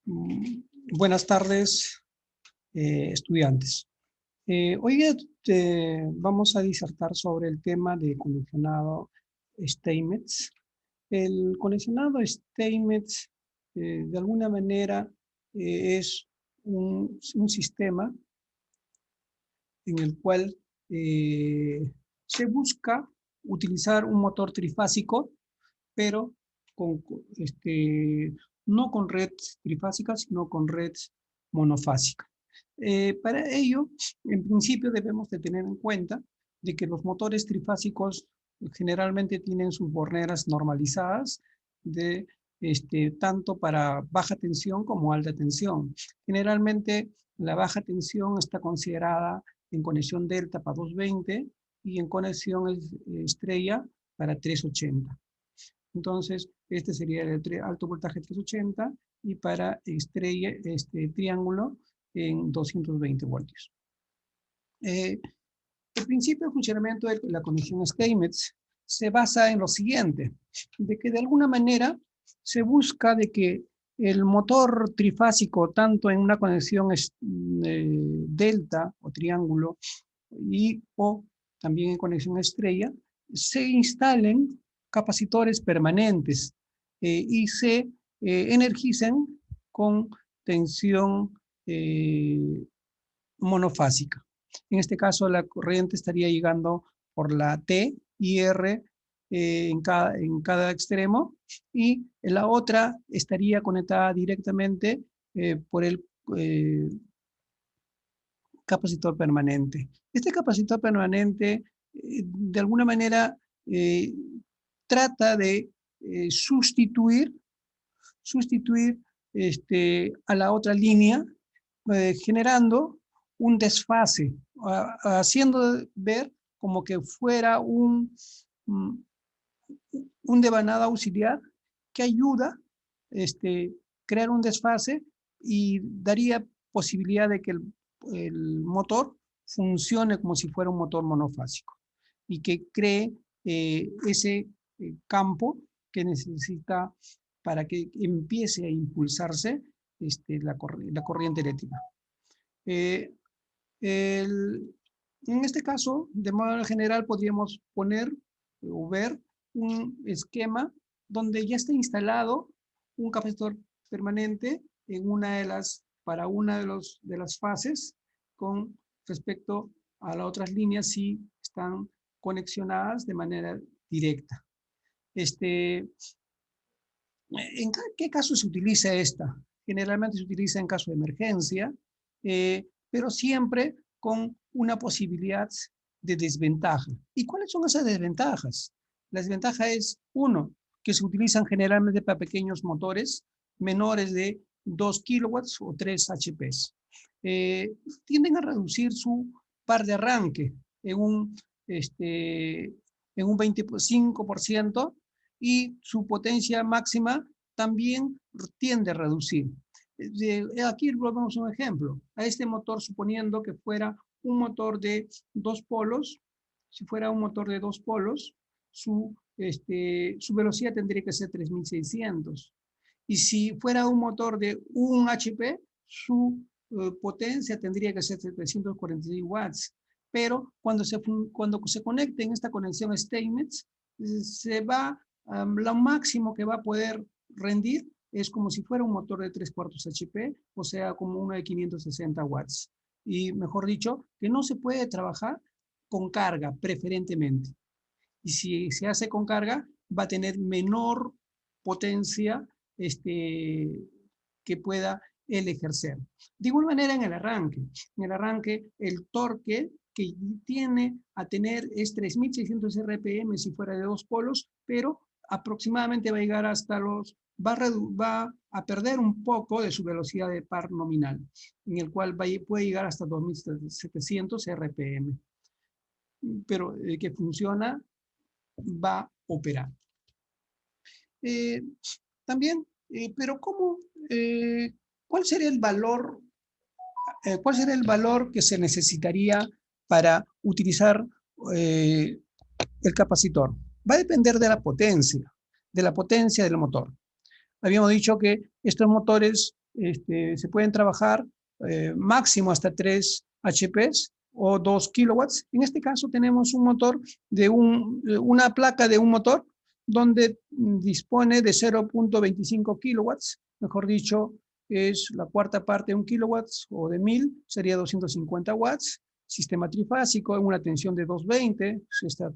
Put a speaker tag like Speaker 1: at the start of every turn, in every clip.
Speaker 1: Mm, Buenas tardes, estudiantes. Hoy día vamos a disertar sobre el tema de condicionado Steinmetz. El condicionado Steinmetz, de alguna manera, es un sistema en el cual se busca utilizar un motor trifásico, pero con, no con red trifásica, sino con red monofásica. Para ello, en principio debemos de tener en cuenta de que los motores trifásicos generalmente tienen sus borneras normalizadas de tanto para baja tensión como alta tensión. Generalmente la baja tensión está considerada en conexión delta para 220 y en conexión estrella para 380. Entonces, este sería el alto voltaje 380 y para estrella, triángulo en 220 voltios. El principio de funcionamiento de la conexión Steinmetz se basa en lo siguiente, de que de alguna manera se busca de que el motor trifásico, tanto en una conexión delta o triángulo o también en conexión estrella, se instalen capacitores permanentes y se energicen con tensión monofásica. En este caso, la corriente estaría llegando por la T y R en cada extremo, y la otra estaría conectada directamente por el capacitor permanente. Este capacitor permanente, de alguna manera, trata de sustituir a la otra línea, generando un desfase, haciendo ver como que fuera un devanado auxiliar que ayuda a crear un desfase y daría posibilidad de que el motor funcione como si fuera un motor monofásico y que cree ese campo que necesita para que empiece a impulsarse la corriente eléctrica. En este caso, de manera general, podríamos poner o ver un esquema donde ya está instalado un capacitor permanente en para una de las fases con respecto a las otras líneas si están conexionadas de manera directa. ¿En qué caso se utiliza esta? Generalmente se utiliza en caso de emergencia, pero siempre con una posibilidad de desventaja. ¿Y cuáles son esas desventajas? La desventaja es, uno, que se utilizan generalmente para pequeños motores menores de 2 kilowatts o 3 HPs. Tienden a reducir su par de arranque en un 25%, y su potencia máxima también tiende a reducir. Aquí vemos un ejemplo. A este motor, suponiendo que fuera un motor de 2 polos, si fuera un motor de 2 polos, su velocidad tendría que ser 3600. Y si fuera un motor de 1 HP, su potencia tendría que ser 746 watts. Pero cuando se conecte en esta conexión Steinmetz, se va, lo máximo que va a poder rendir es como si fuera un motor de 3/4 HP, o sea, como uno de 560 watts. Y mejor dicho, que no se puede trabajar con carga, preferentemente. Y si se hace con carga, va a tener menor potencia que pueda él ejercer. De igual manera en el arranque el torque que tiene a tener es 3600 RPM si fuera de 2 polos, pero aproximadamente va a llegar hasta va a perder un poco de su velocidad de par nominal, en el cual puede llegar hasta 2700 RPM, pero que funciona, va a operar. También, pero ¿cómo? ¿Cuál sería el valor? ¿Cuál sería el valor que se necesitaría para utilizar el capacitor? Va a depender de la potencia del motor. Habíamos dicho que estos motores se pueden trabajar máximo hasta 3 HPs o 2 kilowatts. En este caso tenemos un motor de una placa de un motor donde dispone de 0.25 kilowatts, mejor dicho, es la cuarta parte de 1 kilowatts o de 1000, sería 250 watts. Sistema trifásico en una tensión de 220, está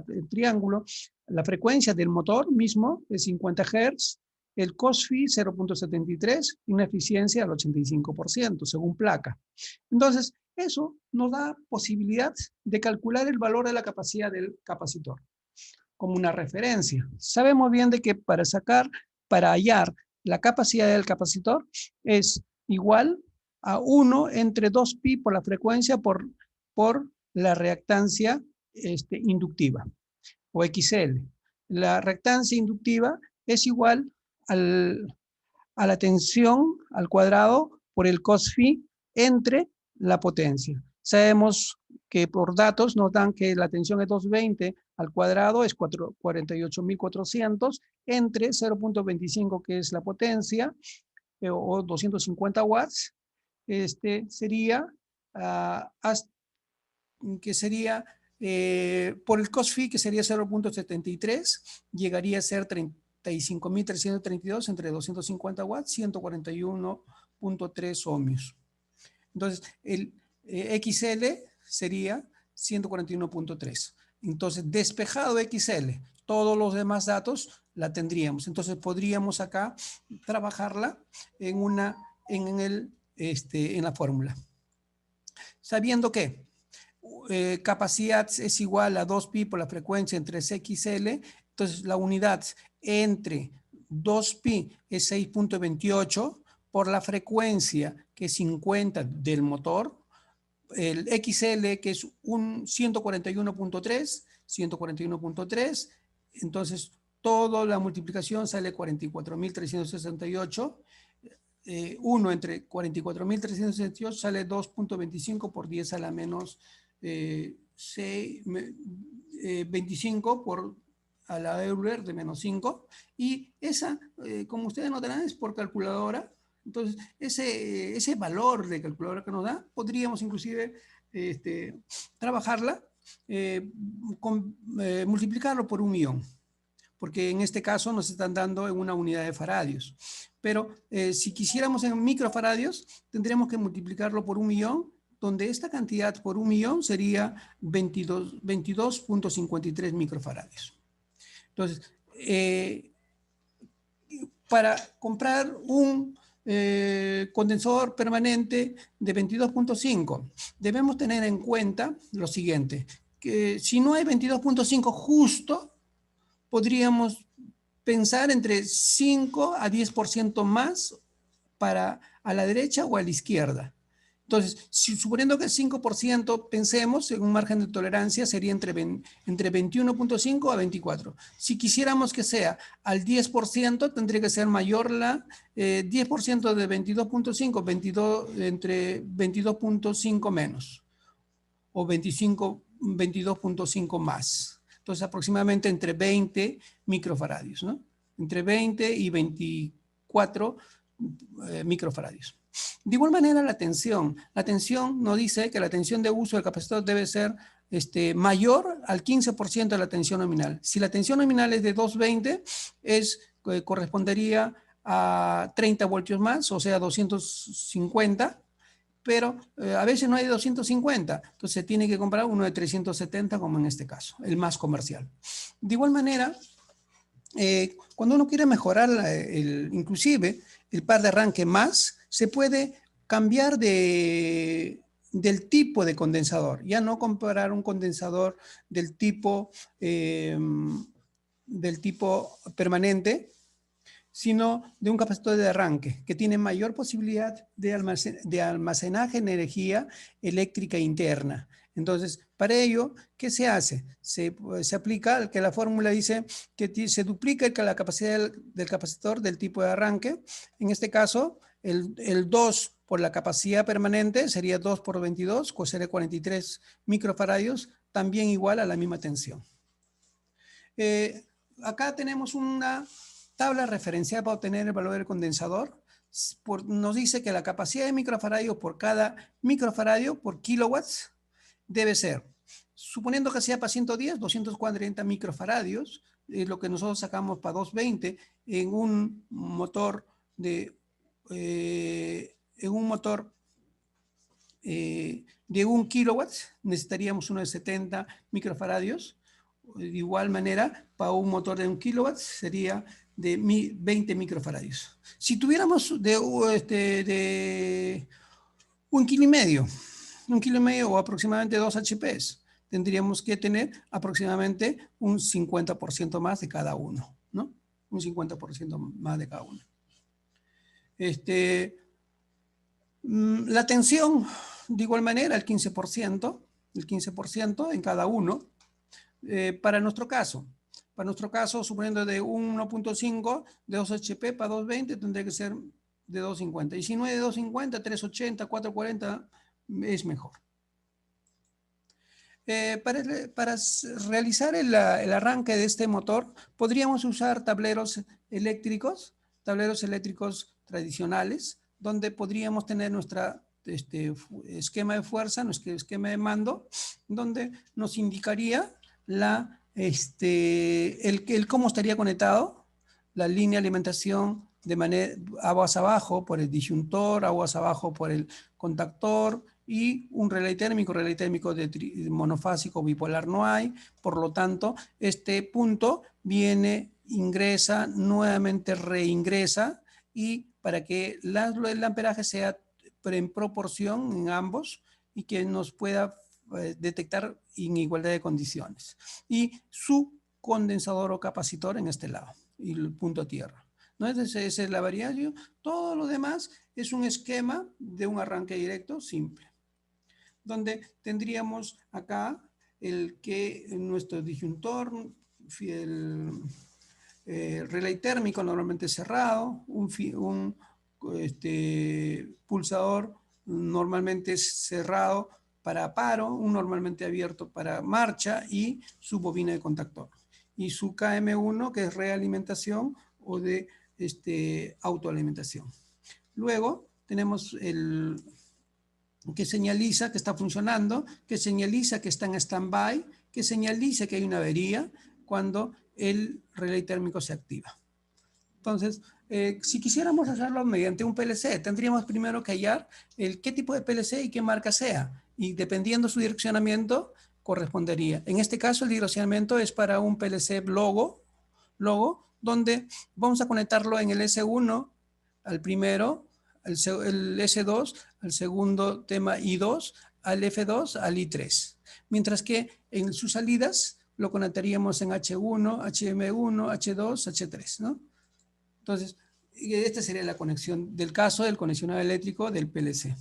Speaker 1: el triángulo. La frecuencia del motor mismo es 50 Hz, el COSFI 0.73 y una eficiencia al 85%, según placa. Entonces, eso nos da posibilidad de calcular el valor de la capacidad del capacitor como una referencia. Sabemos bien de que para hallar la capacidad del capacitor es igual a 1 entre 2pi por la frecuencia por la reactancia inductiva, o XL. La reactancia inductiva es igual a la tensión al cuadrado por el cos phi entre la potencia. Sabemos que por datos nos dan que la tensión es 220 al cuadrado, es 48.400 entre 0.25 que es la potencia, o 250 watts, sería, que sería por el cos phi, que sería 0.73, llegaría a ser 35.332 entre 250 watts, 141.3 ohmios. Entonces, el XL sería 141.3. Entonces, despejado XL, todos los demás datos la tendríamos. Entonces, podríamos acá trabajarla en la fórmula. Sabiendo que capacidad es igual a 2pi por la frecuencia entre XL, entonces la unidad entre 2pi es 6.28 por la frecuencia que es 50 del motor, el XL que es un 141.3, entonces toda la multiplicación sale 44.368. 1 entre 44.368 sale 2.25 por 10 a la menos 25 por a la Euler de menos 5. Y esa, como ustedes notarán, es por calculadora. Entonces, ese valor de calculadora que nos da, podríamos inclusive trabajarla, multiplicarlo por 1.000.000. Porque en este caso nos están dando en una unidad de faradios. Pero si quisiéramos en microfaradios, tendríamos que multiplicarlo por 1.000.000, donde esta cantidad por 1.000.000 sería 22.53 microfaradios. Entonces, para comprar un condensador permanente de 22.5, debemos tener en cuenta lo siguiente, que si no hay 22.5 justo, podríamos pensar entre 5 a 10% más para a la derecha o a la izquierda. Entonces, suponiendo que 5%, pensemos en un margen de tolerancia, sería entre 21.5 a 24. Si quisiéramos que sea al 10%, tendría que ser mayor la 10% de 22.5, entre 22.5 menos, o 22.5 más. Entonces, aproximadamente entre 20 microfaradios, ¿no? Entre 20 y 24 microfaradios. De igual manera, la tensión nos dice que la tensión de uso del capacitor debe ser mayor al 15% de la tensión nominal. Si la tensión nominal es de 220, correspondería a 30 voltios más, o sea, 250, pero a veces no hay 250, entonces se tiene que comprar uno de 370, como en este caso, el más comercial. De igual manera, cuando uno quiere mejorar inclusive el par de arranque más, se puede cambiar del tipo de condensador, ya no comprar un condensador del tipo permanente, sino de un capacitor de arranque que tiene mayor posibilidad de almacenaje de energía eléctrica interna. Entonces, para ello, ¿qué se hace? Se aplica que la fórmula dice que se duplica la capacidad del capacitor del tipo de arranque. En este caso, el 2 por la capacidad permanente sería 2 por 22, que sería 43 microfaradios, también igual a la misma tensión. Acá tenemos una tabla referencial para obtener el valor del condensador. Nos dice que la capacidad de microfaradio por cada microfaradio por kilowatts debe ser, suponiendo que sea para 110, 240 microfaradios, lo que nosotros sacamos para 220 en un motor de 1 kilowatt, necesitaríamos uno de 70 microfaradios. De igual manera, para un motor de 1 kilowatt sería de 20 microfaradios. Si tuviéramos de 1,5 kg o aproximadamente 2 HPs, tendríamos que tener aproximadamente un 50% más de cada uno, ¿no? Un 50% más de cada uno. La tensión, de igual manera, el 15% en cada uno. Para nuestro caso, suponiendo de 1.5, de 2 HP para 220, tendría que ser de 250. Y si no es de 250, 380, 440 es mejor. Para realizar el arranque de este motor, podríamos usar tableros eléctricos tradicionales, donde podríamos tener nuestra esquema de fuerza, nuestro esquema de mando, donde nos indicaría el cómo estaría conectado, la línea de alimentación de manera aguas abajo por el disyuntor, aguas abajo por el contactor, y un relay térmico de monofásico bipolar no hay. Por lo tanto, este punto viene, ingresa, nuevamente reingresa, y para que el amperaje sea en proporción en ambos y que nos pueda detectar en igualdad de condiciones. Y su condensador o capacitor en este lado y el punto a tierra, ¿no? Esa es la variación. Todo lo demás es un esquema de un arranque directo simple, donde tendríamos acá nuestro disyuntor, el relay térmico normalmente cerrado, un pulsador normalmente cerrado para paro, un normalmente abierto para marcha, y su bobina de contactor. Y su KM1, que es realimentación o de autoalimentación. Luego tenemos el que señaliza que está funcionando, que señaliza que está en stand-by, que señaliza que hay una avería cuando el relay térmico se activa. Entonces, si quisiéramos hacerlo mediante un PLC, tendríamos primero que hallar qué tipo de PLC y qué marca sea, y dependiendo su direccionamiento, correspondería. En este caso, el direccionamiento es para un PLC logo, donde vamos a conectarlo en el S1 al primero, el S2 al segundo tema I2, al F2 al I3. Mientras que en sus salidas lo conectaríamos en H1, HM1, H2, H3, ¿no? Entonces, esta sería la conexión del caso del conexionado eléctrico del PLC.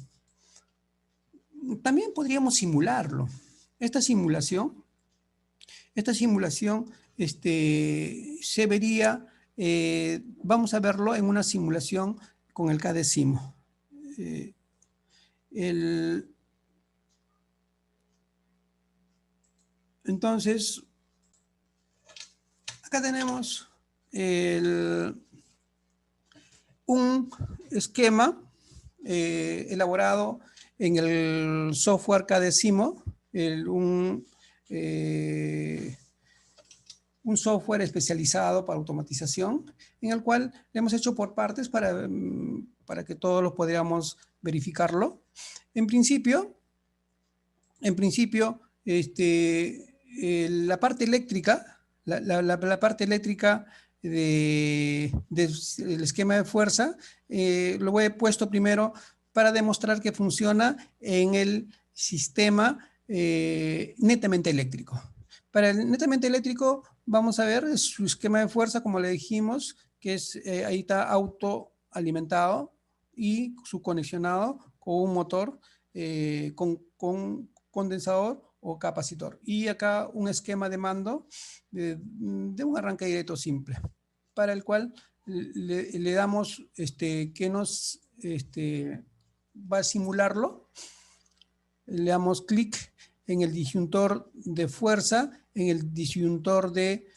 Speaker 1: También podríamos simularlo. Esta simulación se vería, vamos a verlo en una simulación con el KDESIMO. Entonces, acá tenemos un esquema elaborado en el software KDESIMO, un software especializado para automatización, en el cual le hemos hecho por partes para que todos los podamos verificarlo. En principio, la parte eléctrica, la parte eléctrica del esquema de fuerza, lo he puesto primero para demostrar que funciona en el sistema netamente eléctrico. Para el netamente eléctrico vamos a ver su esquema de fuerza, como le dijimos, que es, ahí está autoalimentado y subconexionado con un motor con condensador o capacitor. Y acá un esquema de mando de un arranque directo simple, para el cual le damos que nos va a simularlo. Le damos clic en el disyuntor de fuerza, en el disyuntor de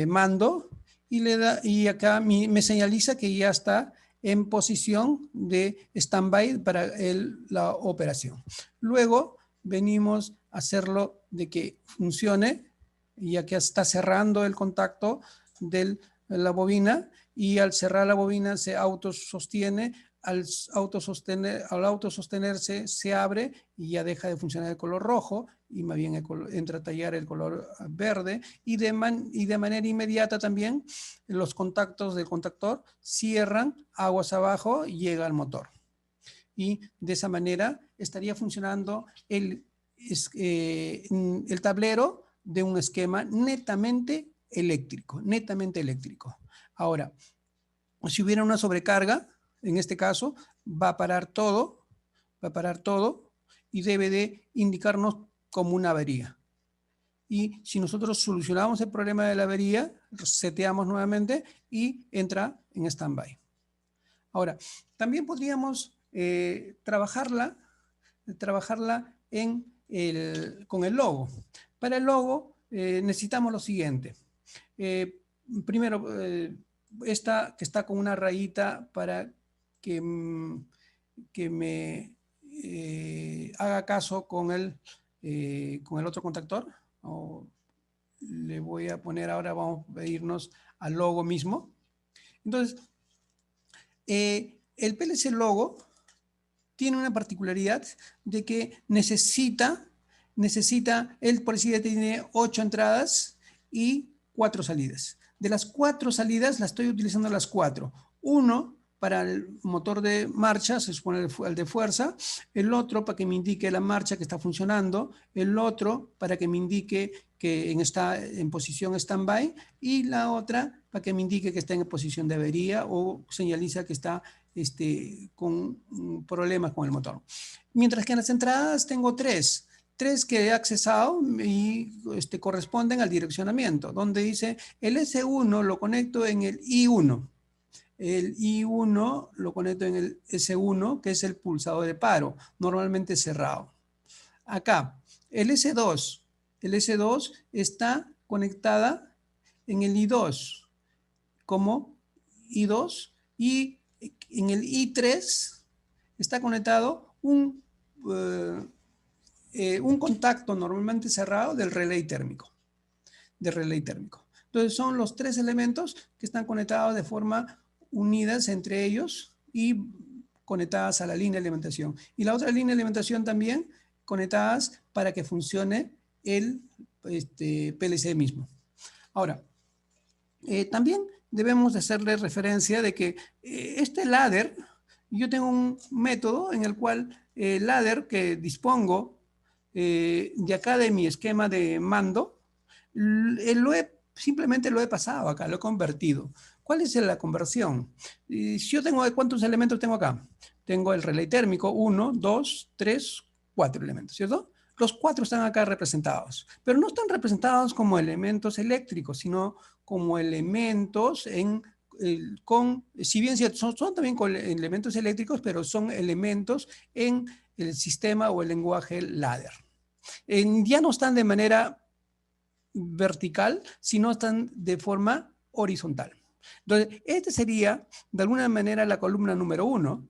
Speaker 1: mando, y acá me señaliza que ya está en posición de stand-by para la operación. Luego venimos a hacerlo de que funcione, ya que está cerrando el contacto de la bobina, y al cerrar la bobina se autosostiene. Al autosostenerse se abre y ya deja de funcionar el color rojo y más bien entra a tallar el color verde, y de manera inmediata también los contactos del contactor cierran, aguas abajo, y llega al motor. Y de esa manera estaría funcionando el tablero de un esquema netamente eléctrico, Ahora, si hubiera una sobrecarga, en este caso, va a parar todo y debe de indicarnos como una avería. Y si nosotros solucionamos el problema de la avería, seteamos nuevamente y entra en stand-by. Ahora, también podríamos trabajarla con el logo. Para el logo necesitamos lo siguiente. Primero, esta que está con una rayita para que me haga caso con el otro contactor. Le voy a poner ahora, vamos a irnos al logo mismo. Entonces, el PLC logo tiene una particularidad de que necesita, él por decir tiene 8 entradas y 4 salidas. De las 4 salidas, las estoy utilizando las 4. Uno para el motor de marcha, se supone el de fuerza, el otro para que me indique la marcha que está funcionando, el otro para que me indique que está en posición stand-by, y la otra para que me indique que está en posición de avería o señaliza que está con problemas con el motor. Mientras que en las entradas tengo 3 que he accesado y corresponden al direccionamiento, donde dice el S1 lo conecto en el I1. El I1 lo conecto en el S1, que es el pulsador de paro, normalmente cerrado. Acá, el S2 está conectada en el I2 como I2, y en el I3 está conectado un contacto normalmente cerrado del relay térmico. Entonces son los 3 elementos que están conectados de forma unidas entre ellos y conectadas a la línea de alimentación. Y la otra línea de alimentación también conectadas para que funcione el PLC mismo. Ahora, también debemos de hacerle referencia de que este ladder, yo tengo un método en el cual el ladder que dispongo de acá de mi esquema de mando, simplemente lo he pasado acá, lo he convertido. ¿Cuál es la conversión? Si yo tengo, ¿cuántos elementos tengo acá? Tengo el relay térmico, 1, 2, 3, 4 elementos, ¿cierto? Los 4 están acá representados, pero no están representados como elementos eléctricos, sino como elementos si bien son también con elementos eléctricos, pero son elementos en el sistema o el lenguaje ladder. Ya no están de manera vertical, sino están de forma horizontal. Entonces, esta sería, de alguna manera, la columna número 1,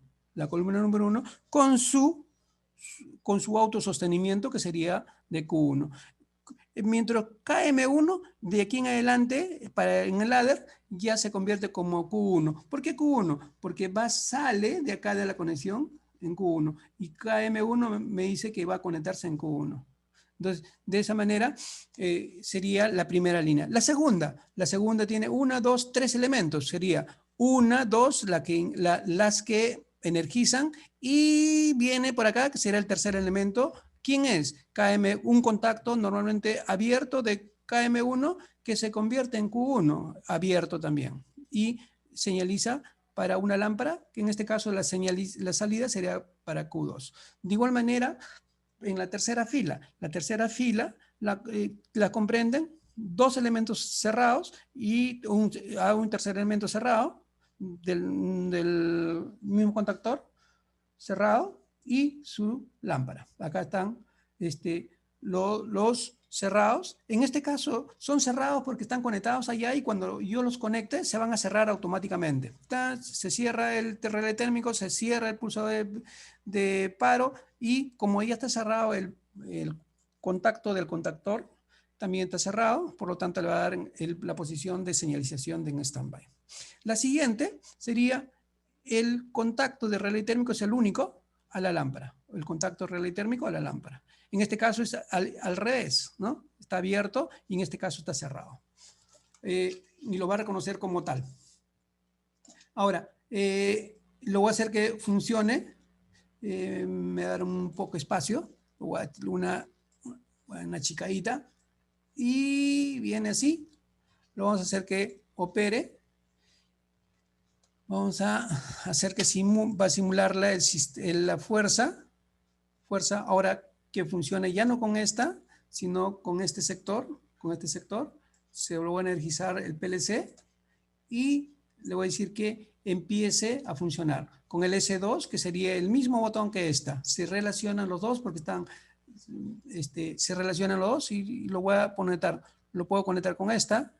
Speaker 1: con su autosostenimiento, que sería de Q1. Mientras KM1, de aquí en adelante, en el ladder, ya se convierte como Q1. ¿Por qué Q1? Porque sale de acá de la conexión en Q1, y KM1 me dice que va a conectarse en Q1. Entonces, de esa manera sería la primera línea. La segunda tiene 1, 2, 3 elementos. Sería 1, 2, las que energizan, y viene por acá, que será el tercer elemento. ¿Quién es? un contacto normalmente abierto de KM1 que se convierte en Q1, abierto también. Y señaliza para una lámpara, que en este caso la salida sería para Q2. De igual manera, en la tercera fila la comprenden 2 elementos cerrados y un tercer elemento cerrado del mismo contactor cerrado y su lámpara. Acá están los cerrados. En este caso son cerrados porque están conectados allá y cuando yo los conecte se van a cerrar automáticamente. Se cierra el relé térmico, se cierra el pulsador de paro y como ya está cerrado el contacto del contactor, también está cerrado, por lo tanto le va a dar la posición de señalización de en standby. La siguiente sería el contacto de relé térmico es el único a la lámpara, el contacto relé térmico a la lámpara. En este caso es al revés, ¿no? Está abierto y en este caso está cerrado. Y lo va a reconocer como tal. Ahora, lo voy a hacer que funcione. Me va a dar un poco de espacio. Voy a dar una chicadita. Y viene así. Lo vamos a hacer que opere. Vamos a hacer que va a simular la fuerza. Ahora que funcione ya no con esta, sino con este sector. Se lo voy a energizar el PLC y le voy a decir que empiece a funcionar. Con el S2, que sería el mismo botón que esta. Se relacionan los dos porque se relacionan los dos y lo voy a conectar. Lo puedo conectar con esta.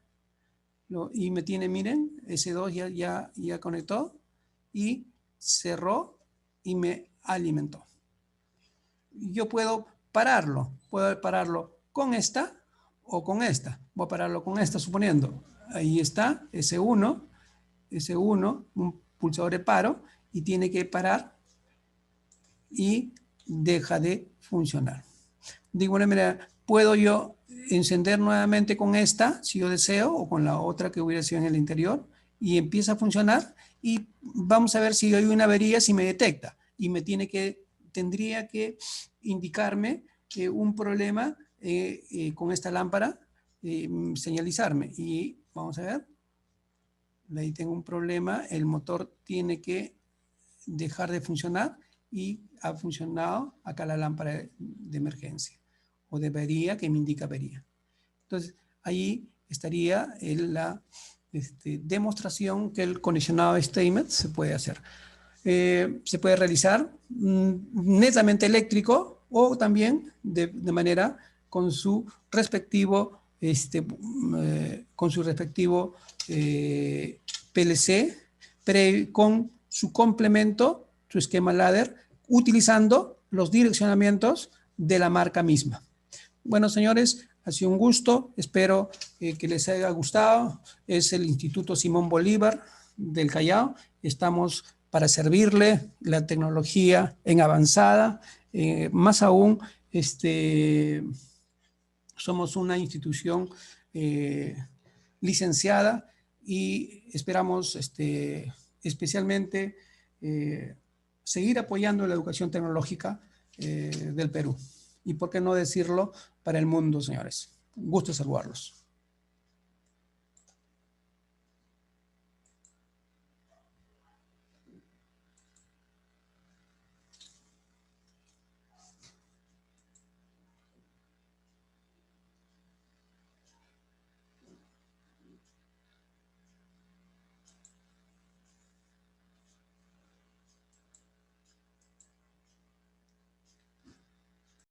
Speaker 1: Y me tiene, miren, S2 ya conectó y cerró y me alimentó. Yo puedo pararlo con esta o con esta. Voy a pararlo con esta suponiendo. Ahí está, S1, un pulsador de paro y tiene que parar y deja de funcionar. De igual manera, puedo yo encender nuevamente con esta, si yo deseo, o con la otra que hubiera sido en el interior, y empieza a funcionar, y vamos a ver si hay una avería, si me detecta, y tendría que indicarme un problema con esta lámpara, señalizarme, y vamos a ver, ahí tengo un problema, el motor tiene que dejar de funcionar, y ha funcionado acá la lámpara de emergencia o de avería que me indica avería. Entonces, ahí estaría la demostración que el condicionado statement se puede hacer. Se puede realizar netamente eléctrico o también de manera con su respectivo, PLC, con su complemento, su esquema ladder, utilizando los direccionamientos de la marca misma. Bueno, señores, ha sido un gusto. Espero que les haya gustado. Es el Instituto Simón Bolívar del Callao. Estamos para servirle la tecnología en avanzada. Más aún, somos una institución licenciada y esperamos especialmente seguir apoyando la educación tecnológica del Perú. Y por qué no decirlo para el mundo, señores. Un gusto saludarlos.